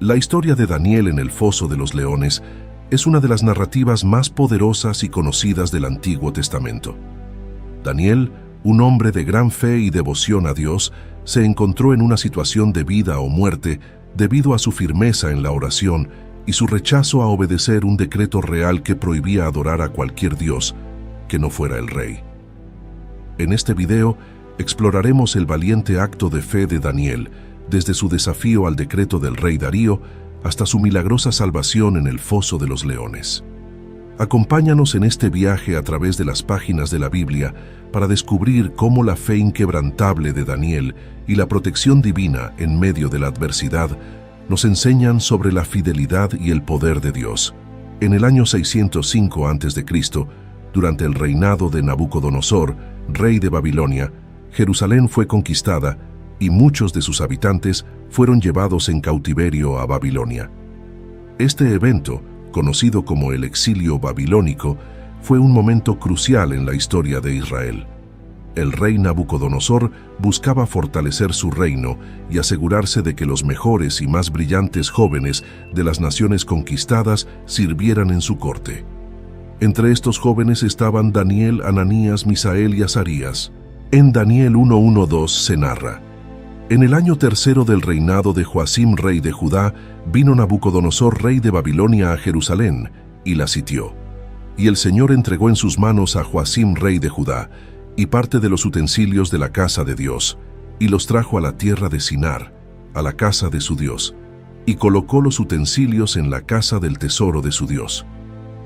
La historia de Daniel en el foso de los leones es una de las narrativas más poderosas y conocidas del Antiguo Testamento. Daniel, un hombre de gran fe y devoción a Dios, se encontró en una situación de vida o muerte debido a su firmeza en la oración y su rechazo a obedecer un decreto real que prohibía adorar a cualquier dios que no fuera el rey. En este video exploraremos el valiente acto de fe de Daniel, desde su desafío al decreto del rey Darío hasta su milagrosa salvación en el foso de los leones. Acompáñanos en este viaje a través de las páginas de la Biblia para descubrir cómo la fe inquebrantable de Daniel y la protección divina en medio de la adversidad nos enseñan sobre la fidelidad y el poder de Dios. En el año 605 a.C., durante el reinado de Nabucodonosor, rey de Babilonia, Jerusalén fue conquistada y muchos de sus habitantes fueron llevados en cautiverio a Babilonia. Este evento, conocido como el exilio babilónico, fue un momento crucial en la historia de Israel. El rey Nabucodonosor buscaba fortalecer su reino y asegurarse de que los mejores y más brillantes jóvenes de las naciones conquistadas sirvieran en su corte. Entre estos jóvenes estaban Daniel, Ananías, Misael y Azarías. En Daniel 1:1-2 se narra: En el año tercero del reinado de Joacim, rey de Judá, vino Nabucodonosor, rey de Babilonia, a Jerusalén, y la sitió. Y el Señor entregó en sus manos a Joacim, rey de Judá, y parte de los utensilios de la casa de Dios, y los trajo a la tierra de Sinar, a la casa de su Dios, y colocó los utensilios en la casa del tesoro de su Dios.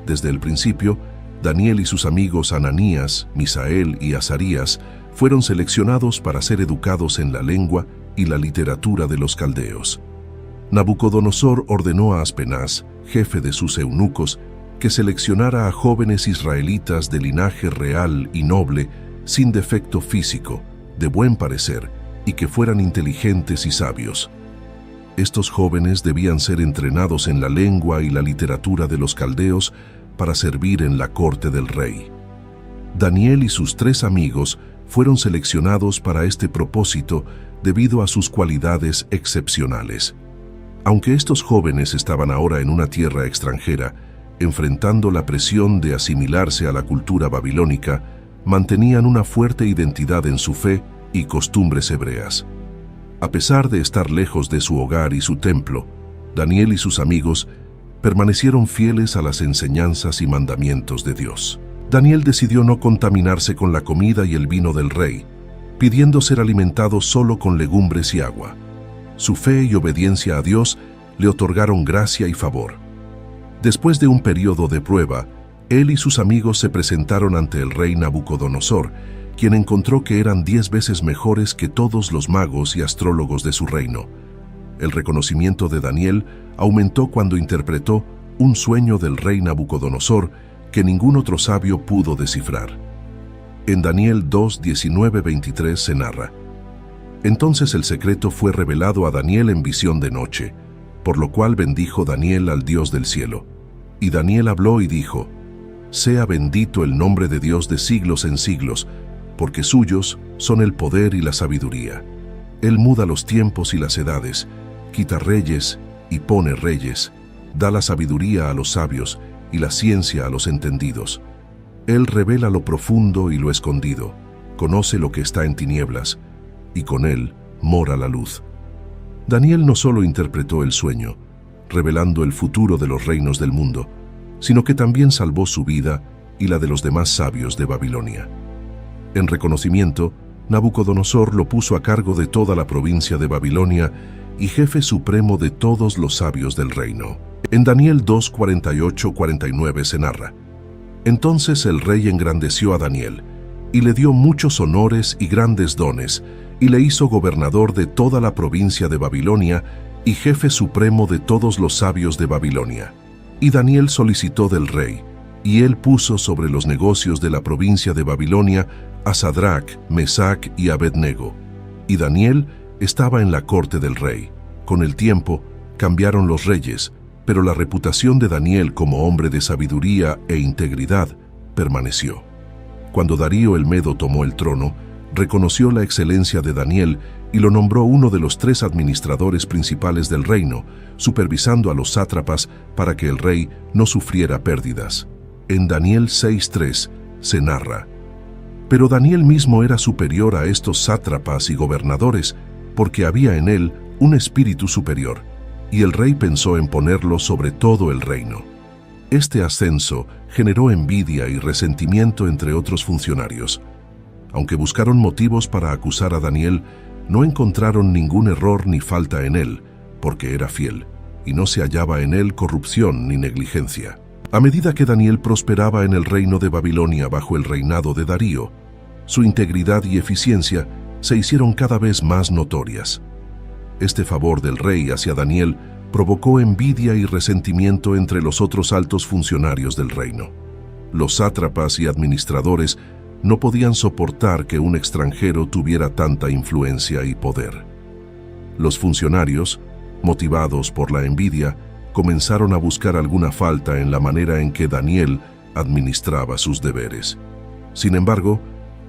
Desde el principio, Daniel y sus amigos Ananías, Misael y Azarías fueron seleccionados para ser educados en la lengua y la literatura de los caldeos. Nabucodonosor ordenó a Aspenaz, jefe de sus eunucos, que seleccionara a jóvenes israelitas de linaje real y noble, sin defecto físico, de buen parecer, y que fueran inteligentes y sabios. Estos jóvenes debían ser entrenados en la lengua y la literatura de los caldeos para servir en la corte del rey. Daniel y sus 3 amigos fueron seleccionados para este propósito debido a sus cualidades excepcionales. Aunque estos jóvenes estaban ahora en una tierra extranjera, enfrentando la presión de asimilarse a la cultura babilónica, mantenían una fuerte identidad en su fe y costumbres hebreas. A pesar de estar lejos de su hogar y su templo, Daniel y sus amigos permanecieron fieles a las enseñanzas y mandamientos de Dios. Daniel decidió no contaminarse con la comida y el vino del rey, pidiendo ser alimentado solo con legumbres y agua. Su fe y obediencia a Dios le otorgaron gracia y favor. Después de un periodo de prueba, él y sus amigos se presentaron ante el rey Nabucodonosor, quien encontró que eran 10 veces mejores que todos los magos y astrólogos de su reino. El reconocimiento de Daniel aumentó cuando interpretó un sueño del rey Nabucodonosor que ningún otro sabio pudo descifrar. En Daniel 2:19-23 se narra: Entonces el secreto fue revelado a Daniel en visión de noche, por lo cual bendijo Daniel al Dios del cielo. Y Daniel habló y dijo: Sea bendito el nombre de Dios de siglos en siglos, porque suyos son el poder y la sabiduría. Él muda los tiempos y las edades, quita reyes y pone reyes, da la sabiduría a los sabios y la ciencia a los entendidos. Él revela lo profundo y lo escondido, conoce lo que está en tinieblas, y con él mora la luz. Daniel no solo interpretó el sueño, revelando el futuro de los reinos del mundo, sino que también salvó su vida y la de los demás sabios de Babilonia. En reconocimiento, Nabucodonosor lo puso a cargo de toda la provincia de Babilonia y jefe supremo de todos los sabios del reino. En Daniel 2:48-49 se narra: Entonces el rey engrandeció a Daniel, y le dio muchos honores y grandes dones, y le hizo gobernador de toda la provincia de Babilonia y jefe supremo de todos los sabios de Babilonia. Y Daniel solicitó del rey, y él puso sobre los negocios de la provincia de Babilonia a Sadrach, Mesac y Abednego. Y Daniel estaba en la corte del rey. Con el tiempo cambiaron los reyes, pero la reputación de Daniel como hombre de sabiduría e integridad permaneció. Cuando Darío el Medo tomó el trono, reconoció la excelencia de Daniel y lo nombró uno de los 3 administradores principales del reino, supervisando a los sátrapas para que el rey no sufriera pérdidas. En Daniel 6:3 se narra: pero Daniel mismo era superior a estos sátrapas y gobernadores, porque había en él un espíritu superior, y el rey pensó en ponerlo sobre todo el reino. Este ascenso generó envidia y resentimiento entre otros funcionarios. Aunque buscaron motivos para acusar a Daniel, no encontraron ningún error ni falta en él, porque era fiel, y no se hallaba en él corrupción ni negligencia. A medida que Daniel prosperaba en el reino de Babilonia bajo el reinado de Darío, su integridad y eficiencia se hicieron cada vez más notorias. Este favor del rey hacia Daniel provocó envidia y resentimiento entre los otros altos funcionarios del reino. Los sátrapas y administradores no podían soportar que un extranjero tuviera tanta influencia y poder. Los funcionarios, motivados por la envidia, comenzaron a buscar alguna falta en la manera en que Daniel administraba sus deberes. Sin embargo,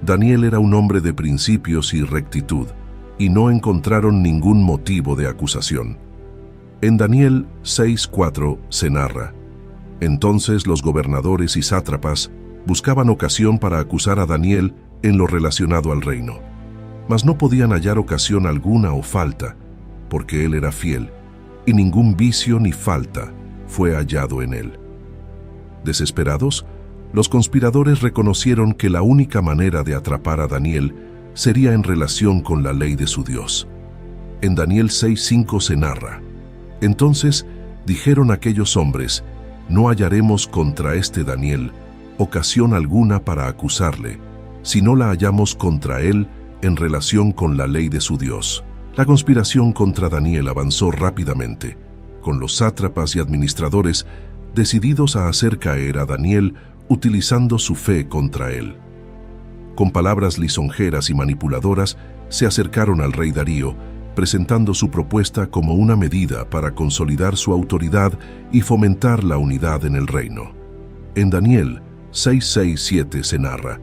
Daniel era un hombre de principios y rectitud, y no encontraron ningún motivo de acusación. En Daniel 6:4 se narra: entonces los gobernadores y sátrapas buscaban ocasión para acusar a Daniel en lo relacionado al reino, mas no podían hallar ocasión alguna o falta, porque él era fiel, y ningún vicio ni falta fue hallado en él. Desesperados, los conspiradores reconocieron que la única manera de atrapar a Daniel sería en relación con la ley de su Dios. En Daniel 6:5 se narra: entonces dijeron aquellos hombres: no hallaremos contra este Daniel ocasión alguna para acusarle, si no la hallamos contra él en relación con la ley de su Dios. La conspiración contra Daniel avanzó rápidamente, con los sátrapas y administradores decididos a hacer caer a Daniel utilizando su fe contra él. Con palabras lisonjeras y manipuladoras, se acercaron al rey Darío, presentando su propuesta como una medida para consolidar su autoridad y fomentar la unidad en el reino. En Daniel 6:6-7 se narra: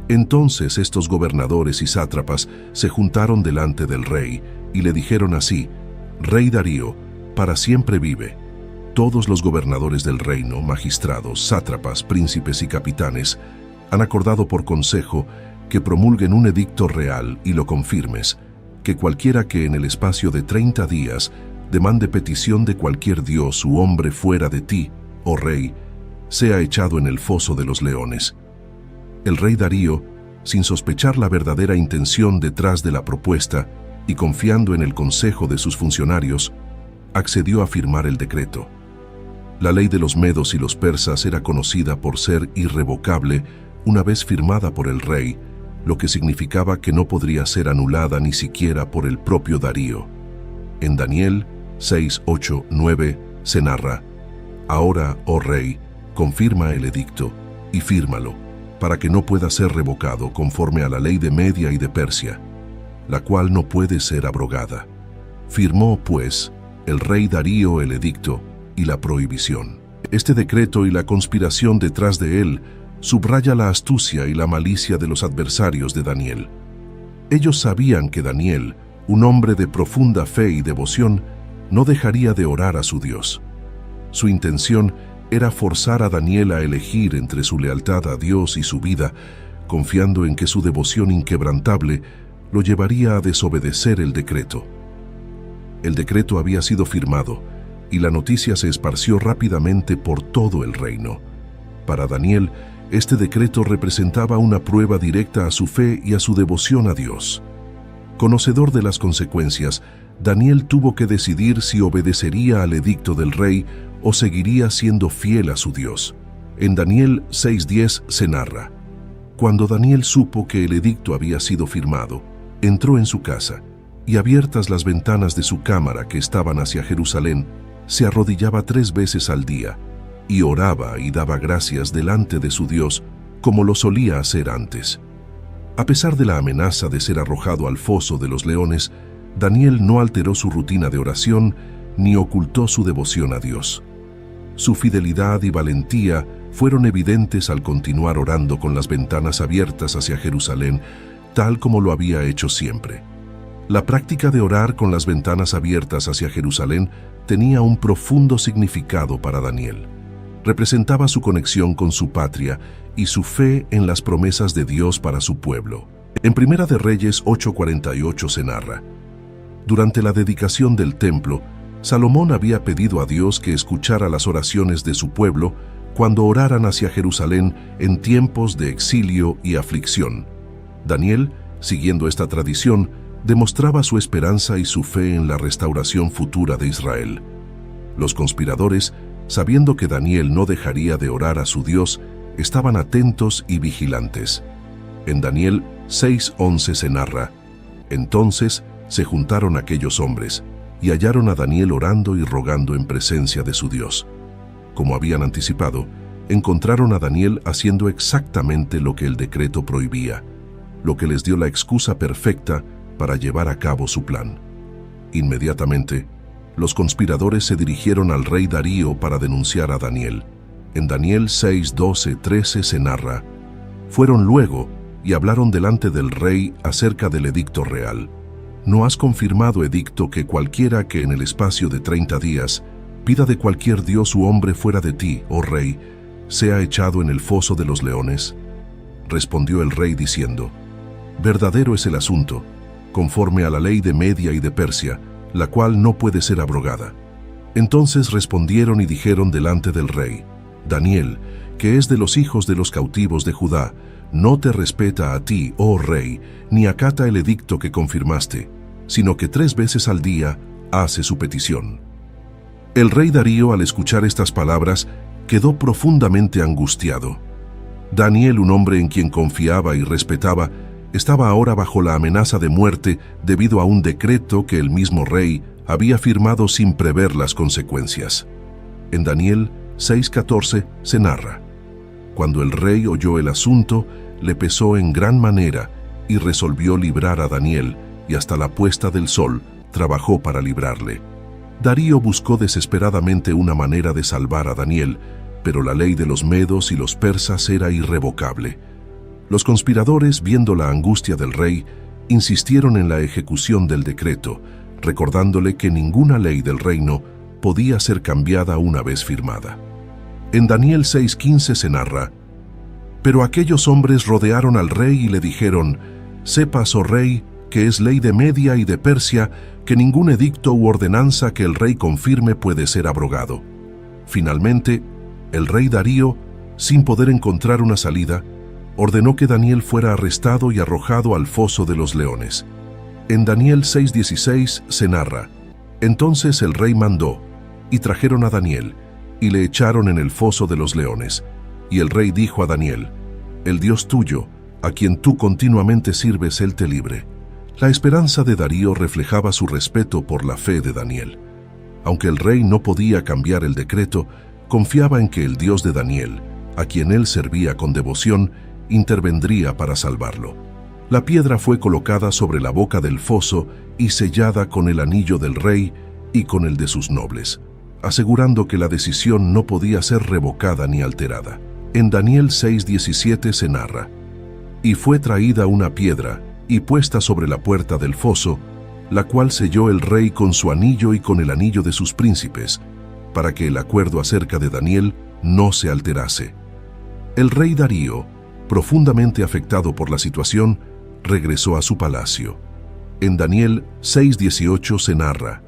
entonces estos gobernadores y sátrapas se juntaron delante del rey y le dijeron así: Rey Darío, para siempre vive. Todos los gobernadores del reino, magistrados, sátrapas, príncipes y capitanes, han acordado por consejo que promulguen un edicto real y lo confirmes, que cualquiera que en el espacio de 30 días demande petición de cualquier dios u hombre fuera de ti, oh rey, sea echado en el foso de los leones. El rey Darío, sin sospechar la verdadera intención detrás de la propuesta y confiando en el consejo de sus funcionarios, accedió a firmar el decreto. La ley de los medos y los persas era conocida por ser irrevocable una vez firmada por el rey, lo que significaba que no podría ser anulada ni siquiera por el propio Darío. En Daniel 6:8-9 se narra: ahora, oh rey, confirma el edicto y fírmalo, para que no pueda ser revocado conforme a la ley de Media y de Persia, la cual no puede ser abrogada. Firmó, pues, el rey Darío el edicto y la prohibición. Este decreto y la conspiración detrás de él subraya la astucia y la malicia de los adversarios de Daniel. Ellos sabían que Daniel, un hombre de profunda fe y devoción, no dejaría de orar a su Dios. Su intención era forzar a Daniel a elegir entre su lealtad a Dios y su vida, confiando en que su devoción inquebrantable lo llevaría a desobedecer el decreto. El decreto había sido firmado, y la noticia se esparció rápidamente por todo el reino. Para Daniel, este decreto representaba una prueba directa a su fe y a su devoción a Dios. Conocedor de las consecuencias, Daniel tuvo que decidir si obedecería al edicto del rey o seguiría siendo fiel a su Dios. En Daniel 6:10 se narra: cuando Daniel supo que el edicto había sido firmado, entró en su casa, y abiertas las ventanas de su cámara que estaban hacia Jerusalén, se arrodillaba 3 veces al día, y oraba y daba gracias delante de su Dios, como lo solía hacer antes. A pesar de la amenaza de ser arrojado al foso de los leones, Daniel no alteró su rutina de oración ni ocultó su devoción a Dios. Su fidelidad y valentía fueron evidentes al continuar orando con las ventanas abiertas hacia Jerusalén, tal como lo había hecho siempre. La práctica de orar con las ventanas abiertas hacia Jerusalén tenía un profundo significado para Daniel. Representaba su conexión con su patria y su fe en las promesas de Dios para su pueblo. En Primera de Reyes 8:48 se narra: durante la dedicación del templo, Salomón había pedido a Dios que escuchara las oraciones de su pueblo cuando oraran hacia Jerusalén en tiempos de exilio y aflicción. Daniel, siguiendo esta tradición, demostraba su esperanza y su fe en la restauración futura de Israel. Los conspiradores, sabiendo que Daniel no dejaría de orar a su Dios, estaban atentos y vigilantes. En Daniel 6:11 se narra: entonces se juntaron aquellos hombres y hallaron a Daniel orando y rogando en presencia de su Dios. Como habían anticipado, encontraron a Daniel haciendo exactamente lo que el decreto prohibía, lo que les dio la excusa perfecta para llevar a cabo su plan. Inmediatamente, los conspiradores se dirigieron al rey Darío para denunciar a Daniel. En Daniel 6:12-13 se narra: fueron luego y hablaron delante del rey acerca del edicto real. ¿No has confirmado, edicto, que cualquiera que en el espacio de 30 días pida de cualquier dios u hombre fuera de ti, oh rey, sea echado en el foso de los leones? Respondió el rey diciendo: verdadero es el asunto, conforme a la ley de Media y de Persia, la cual no puede ser abrogada. Entonces respondieron y dijeron delante del rey: Daniel, que es de los hijos de los cautivos de Judá, no te respeta a ti, oh rey, ni acata el edicto que confirmaste, sino que 3 veces al día hace su petición. El rey Darío, al escuchar estas palabras, quedó profundamente angustiado. Daniel, un hombre en quien confiaba y respetaba, estaba ahora bajo la amenaza de muerte debido a un decreto que el mismo rey había firmado sin prever las consecuencias. En Daniel 6:14 se narra: cuando el rey oyó el asunto, le pesó en gran manera y resolvió librar a Daniel, y hasta la puesta del sol trabajó para librarle. Darío buscó desesperadamente una manera de salvar a Daniel, pero la ley de los medos y los persas era irrevocable. Los conspiradores, viendo la angustia del rey, insistieron en la ejecución del decreto, recordándole que ninguna ley del reino podía ser cambiada una vez firmada. En Daniel 6:15 se narra: pero aquellos hombres rodearon al rey y le dijeron: sepas, oh rey, que es ley de Media y de Persia, que ningún edicto u ordenanza que el rey confirme puede ser abrogado. Finalmente, el rey Darío, sin poder encontrar una salida, ordenó que Daniel fuera arrestado y arrojado al foso de los leones. En Daniel 6:16 se narra: entonces el rey mandó, y trajeron a Daniel, y le echaron en el foso de los leones. Y el rey dijo a Daniel: el Dios tuyo, a quien tú continuamente sirves, él te libre. La esperanza de Darío reflejaba su respeto por la fe de Daniel. Aunque el rey no podía cambiar el decreto, confiaba en que el Dios de Daniel, a quien él servía con devoción, intervendría para salvarlo. La piedra fue colocada sobre la boca del foso y sellada con el anillo del rey y con el de sus nobles, asegurando que la decisión no podía ser revocada ni alterada. En Daniel 6:17 se narra: y fue traída una piedra y puesta sobre la puerta del foso, la cual selló el rey con su anillo y con el anillo de sus príncipes, para que el acuerdo acerca de Daniel no se alterase. El rey Darío, profundamente afectado por la situación, regresó a su palacio. En Daniel 6:18 se narra: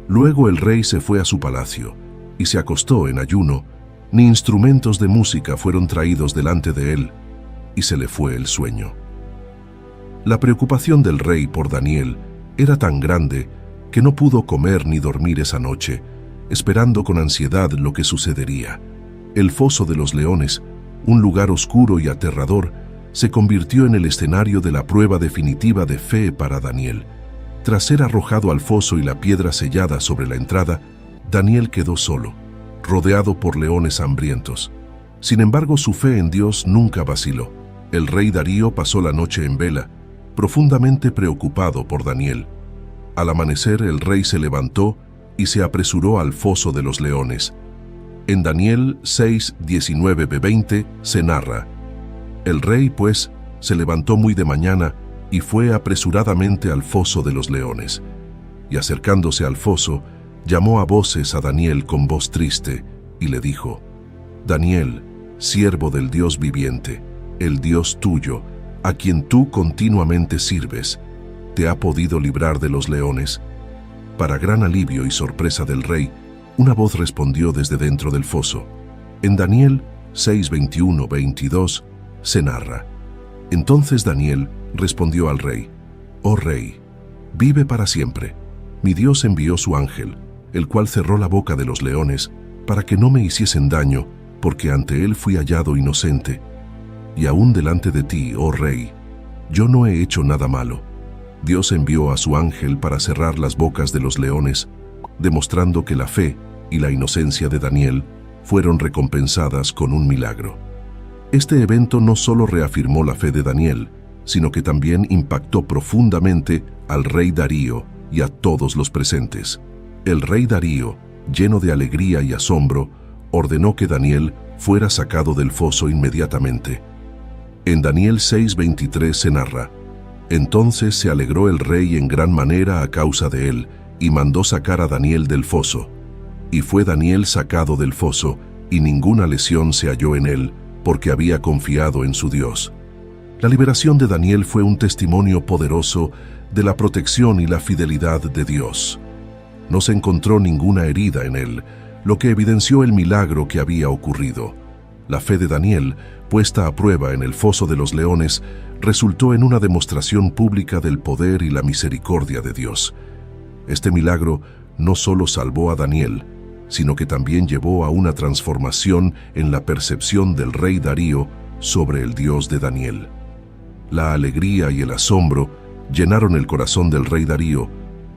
luego el rey se fue a su palacio y se acostó en ayuno, ni instrumentos de música fueron traídos delante de él, y se le fue el sueño. La preocupación del rey por Daniel era tan grande que no pudo comer ni dormir esa noche, esperando con ansiedad lo que sucedería. El foso de los leones, un lugar oscuro y aterrador, se convirtió en el escenario de la prueba definitiva de fe para Daniel. Tras ser arrojado al foso y la piedra sellada sobre la entrada, Daniel quedó solo, rodeado por leones hambrientos. Sin embargo, su fe en Dios nunca vaciló. El rey Darío pasó la noche en vela, profundamente preocupado por Daniel. Al amanecer, el rey se levantó y se apresuró al foso de los leones. En Daniel 6:19-20 se narra: el rey, pues, se levantó muy de mañana y fue apresuradamente al foso de los leones. Y acercándose al foso, llamó a voces a Daniel con voz triste, y le dijo: Daniel, siervo del Dios viviente, el Dios tuyo, a quien tú continuamente sirves, ¿te ha podido librar de los leones? Para gran alivio y sorpresa del rey, una voz respondió desde dentro del foso. En Daniel 6:21-22 se narra: Entonces Daniel respondió al rey: Oh rey, vive para siempre. Mi Dios envió su ángel, el cual cerró la boca de los leones, para que no me hiciesen daño, porque ante él fui hallado inocente. Y aún delante de ti, oh rey, yo no he hecho nada malo. Dios envió a su ángel para cerrar las bocas de los leones, demostrando que la fe y la inocencia de Daniel fueron recompensadas con un milagro. Este evento no solo reafirmó la fe de Daniel, sino que también impactó profundamente al rey Darío y a todos los presentes. El rey Darío, lleno de alegría y asombro, ordenó que Daniel fuera sacado del foso inmediatamente. En Daniel 6:23 se narra: Entonces se alegró el rey en gran manera a causa de él, y mandó sacar a Daniel del foso. Y fue Daniel sacado del foso, y ninguna lesión se halló en él, porque había confiado en su Dios. La liberación de Daniel fue un testimonio poderoso de la protección y la fidelidad de Dios. No se encontró ninguna herida en él, lo que evidenció el milagro que había ocurrido. La fe de Daniel, puesta a prueba en el foso de los leones, resultó en una demostración pública del poder y la misericordia de Dios. Este milagro no solo salvó a Daniel, sino que también llevó a una transformación en la percepción del rey Darío sobre el Dios de Daniel. La alegría y el asombro llenaron el corazón del rey Darío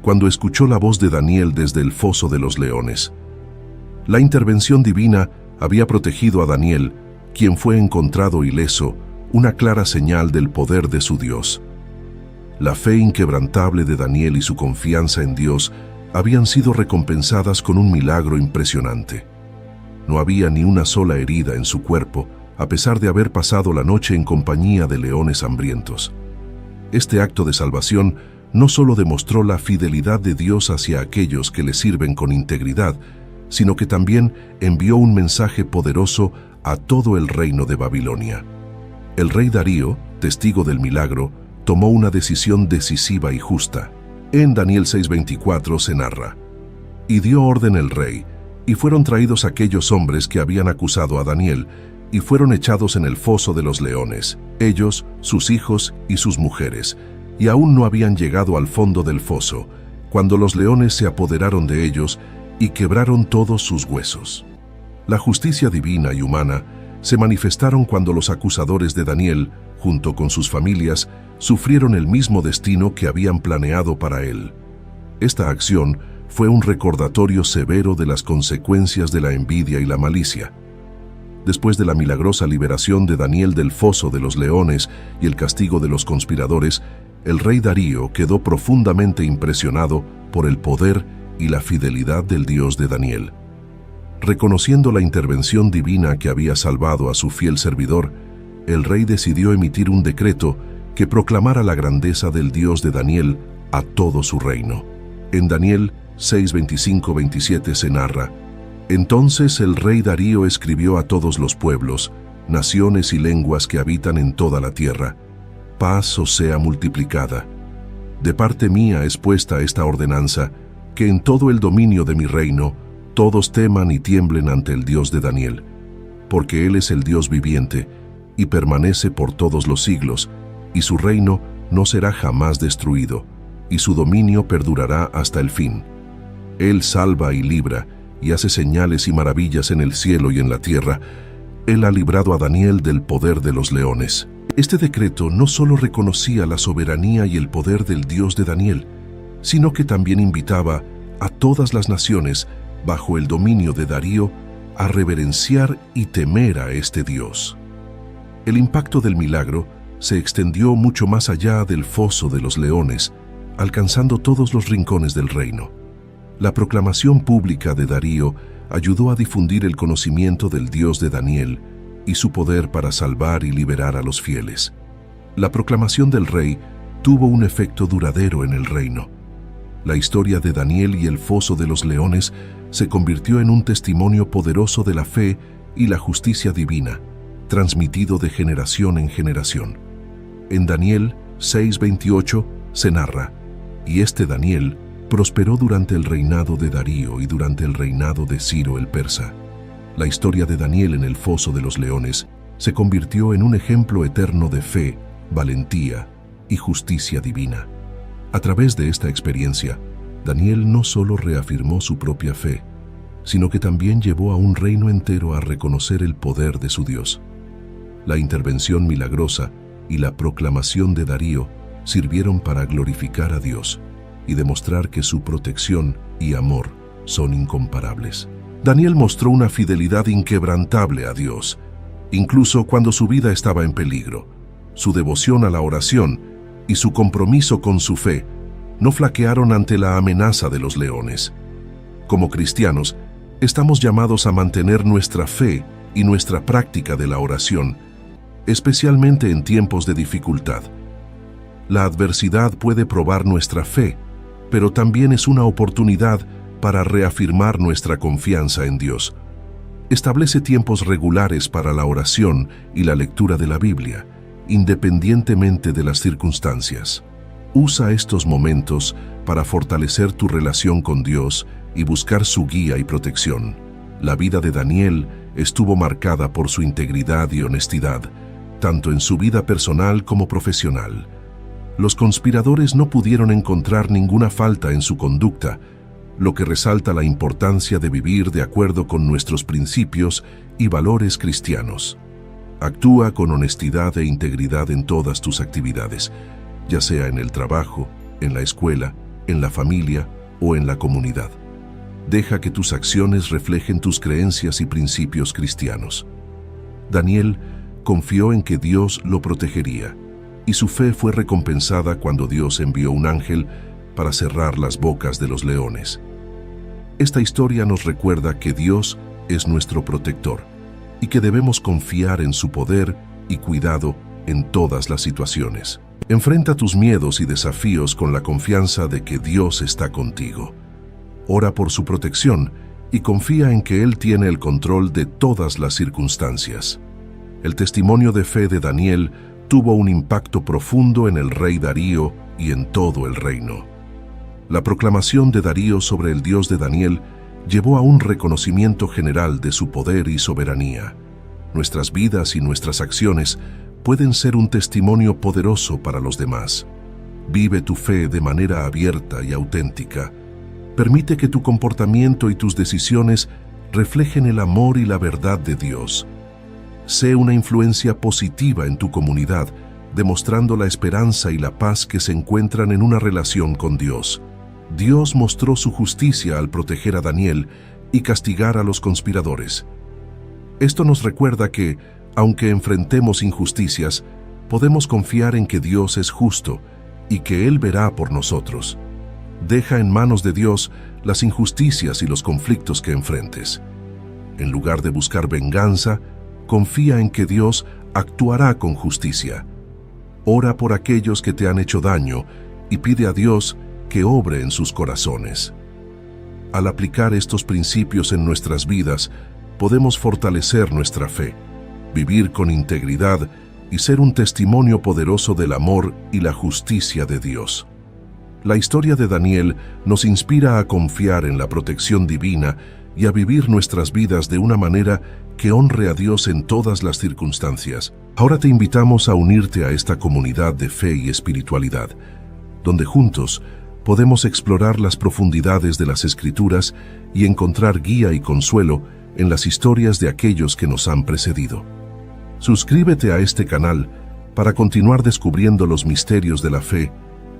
cuando escuchó la voz de Daniel desde el foso de los leones. La intervención divina había protegido a Daniel, quien fue encontrado ileso, una clara señal del poder de su Dios. La fe inquebrantable de Daniel y su confianza en Dios habían sido recompensadas con un milagro impresionante. No había ni una sola herida en su cuerpo, a pesar de haber pasado la noche en compañía de leones hambrientos. Este acto de salvación no solo demostró la fidelidad de Dios hacia aquellos que le sirven con integridad, sino que también envió un mensaje poderoso a todo el reino de Babilonia. El rey Darío, testigo del milagro, tomó una decisión decisiva y justa. En Daniel 6:24 se narra: Y dio orden el rey, y fueron traídos aquellos hombres que habían acusado a Daniel, y fueron echados en el foso de los leones, ellos, sus hijos y sus mujeres, y aún no habían llegado al fondo del foso, cuando los leones se apoderaron de ellos y quebraron todos sus huesos. La justicia divina y humana se manifestaron cuando los acusadores de Daniel, junto con sus familias, sufrieron el mismo destino que habían planeado para él. Esta acción fue un recordatorio severo de las consecuencias de la envidia y la malicia. Después de la milagrosa liberación de Daniel del foso de los leones y el castigo de los conspiradores, el rey Darío quedó profundamente impresionado por el poder y la fidelidad del Dios de Daniel. Reconociendo la intervención divina que había salvado a su fiel servidor, el rey decidió emitir un decreto que proclamara la grandeza del Dios de Daniel a todo su reino. En Daniel 6:25-27 se narra: Entonces el rey Darío escribió a todos los pueblos, naciones y lenguas que habitan en toda la tierra: Paz os sea multiplicada. De parte mía es puesta esta ordenanza, que en todo el dominio de mi reino todos teman y tiemblen ante el Dios de Daniel, porque Él es el Dios viviente y permanece por todos los siglos, y su reino no será jamás destruido, y su dominio perdurará hasta el fin. Él salva y libra, y hace señales y maravillas en el cielo y en la tierra. Él ha librado a Daniel del poder de los leones. Este decreto no solo reconocía la soberanía y el poder del Dios de Daniel, sino que también invitaba a todas las naciones, bajo el dominio de Darío, a reverenciar y temer a este Dios. El impacto del milagro se extendió mucho más allá del foso de los leones, alcanzando todos los rincones del reino. La proclamación pública de Darío ayudó a difundir el conocimiento del Dios de Daniel y su poder para salvar y liberar a los fieles. La proclamación del rey tuvo un efecto duradero en el reino. La historia de Daniel y el foso de los leones se convirtió en un testimonio poderoso de la fe y la justicia divina, transmitido de generación en generación. En Daniel 6:28 se narra: y este Daniel prosperó durante el reinado de Darío y durante el reinado de Ciro el persa. La historia de Daniel en el foso de los leones se convirtió en un ejemplo eterno de fe, valentía y justicia divina. A través de esta experiencia, Daniel no solo reafirmó su propia fe, sino que también llevó a un reino entero a reconocer el poder de su Dios. La intervención milagrosa y la proclamación de Darío sirvieron para glorificar a Dios y demostrar que su protección y amor son incomparables. Daniel mostró una fidelidad inquebrantable a Dios, incluso cuando su vida estaba en peligro. Su devoción a la oración y su compromiso con su fe no flaquearon ante la amenaza de los leones. Como cristianos, estamos llamados a mantener nuestra fe y nuestra práctica de la oración, especialmente en tiempos de dificultad. La adversidad puede probar nuestra fe, pero también es una oportunidad para reafirmar nuestra confianza en Dios. Establece tiempos regulares para la oración y la lectura de la Biblia, independientemente de las circunstancias. Usa estos momentos para fortalecer tu relación con Dios y buscar su guía y protección. La vida de Daniel estuvo marcada por su integridad y honestidad, tanto en su vida personal como profesional. Los conspiradores no pudieron encontrar ninguna falta en su conducta, lo que resalta la importancia de vivir de acuerdo con nuestros principios y valores cristianos. Actúa con honestidad e integridad en todas tus actividades, ya sea en el trabajo, en la escuela, en la familia o en la comunidad. Deja que tus acciones reflejen tus creencias y principios cristianos. Daniel confió en que Dios lo protegería, y su fe fue recompensada cuando Dios envió un ángel para cerrar las bocas de los leones. Esta historia nos recuerda que Dios es nuestro protector y que debemos confiar en su poder y cuidado en todas las situaciones. Enfrenta tus miedos y desafíos con la confianza de que Dios está contigo. Ora por su protección y confía en que Él tiene el control de todas las circunstancias. El testimonio de fe de Daniel tuvo un impacto profundo en el rey Darío y en todo el reino. La proclamación de Darío sobre el Dios de Daniel llevó a un reconocimiento general de su poder y soberanía. Nuestras vidas y nuestras acciones pueden ser un testimonio poderoso para los demás. Vive tu fe de manera abierta y auténtica. Permite que tu comportamiento y tus decisiones reflejen el amor y la verdad de Dios. Sé una influencia positiva en tu comunidad, demostrando la esperanza y la paz que se encuentran en una relación con Dios. Dios mostró su justicia al proteger a Daniel y castigar a los conspiradores. Esto nos recuerda que, aunque enfrentemos injusticias, podemos confiar en que Dios es justo y que Él verá por nosotros. Deja en manos de Dios las injusticias y los conflictos que enfrentes. En lugar de buscar venganza, confía en que Dios actuará con justicia. Ora por aquellos que te han hecho daño y pide a Dios que obre en sus corazones. Al aplicar estos principios en nuestras vidas, podemos fortalecer nuestra fe, vivir con integridad y ser un testimonio poderoso del amor y la justicia de Dios. La historia de Daniel nos inspira a confiar en la protección divina y a vivir nuestras vidas de una manera que honre a Dios en todas las circunstancias. Ahora te invitamos a unirte a esta comunidad de fe y espiritualidad, donde juntos podemos explorar las profundidades de las Escrituras y encontrar guía y consuelo en las historias de aquellos que nos han precedido. Suscríbete a este canal para continuar descubriendo los misterios de la fe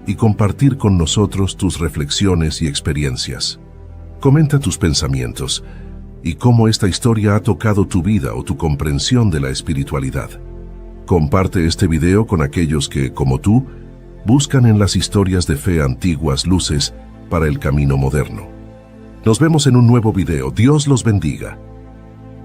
y compartir con nosotros tus reflexiones y experiencias. Comenta tus pensamientos y cómo esta historia ha tocado tu vida o tu comprensión de la espiritualidad. Comparte este video con aquellos que, como tú, buscan en las historias de fe antiguas luces para el camino moderno. Nos vemos en un nuevo video. Dios los bendiga.